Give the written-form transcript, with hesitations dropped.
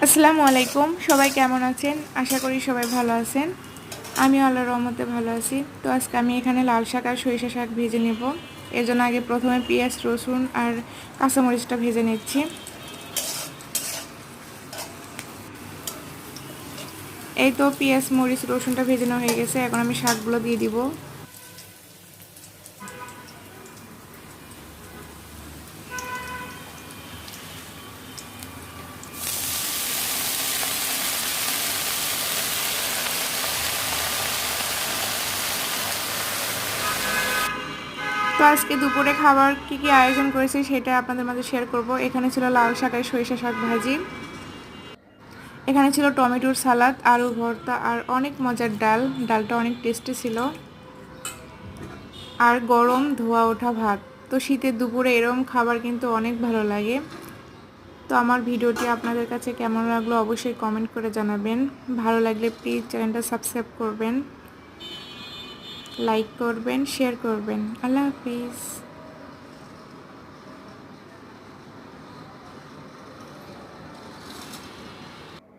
আসসালামু আলাইকুম, সবাই কেমন আছেন? আশা করি সবাই ভালো আছেন। আমি আল্লাহর রহমতে ভালো আছি। তো আজকে আমি এখানে লাল শাক আর সরিষা শাক ভেজে নেব। এর জন্য আগে প্রথমে পেঁয়াজ, রসুন আর কাঁচামরিচটা ভেজে নিচ্ছি। এই তো পেঁয়াজ, মরিচ, রসুনটা ভেজানো হয়ে গেছে। এখন আমি শাকগুলো দিয়ে দিব। তো আজকে দুপুরে খাবার কি কি আয়োজন করেছি সেটা আপনাদের মাঝে শেয়ার করব। এখানে ছিল লাল শাক আর সরিষা শাক ভাজি, এখানে ছিল টমেটোর সালাদ, আলু ভর্তা আর অনেক মজার ডাল। ডালটা অনেক টেস্টি ছিল। আর গরম ধোয়া ওঠা ভাত। তো শীতের দুপুরে এরকম খাবার কিন্তু অনেক ভালো লাগে। তো আমার ভিডিওটি আপনাদের কাছে কেমন লাগলো অবশ্যই কমেন্ট করে জানাবেন। ভালো লাগলে প্লিজ চ্যানেলটা সাবস্ক্রাইব করবেন, লাইক করবেন, শেয়ার করবেন। আল্লাহ হাফিজ।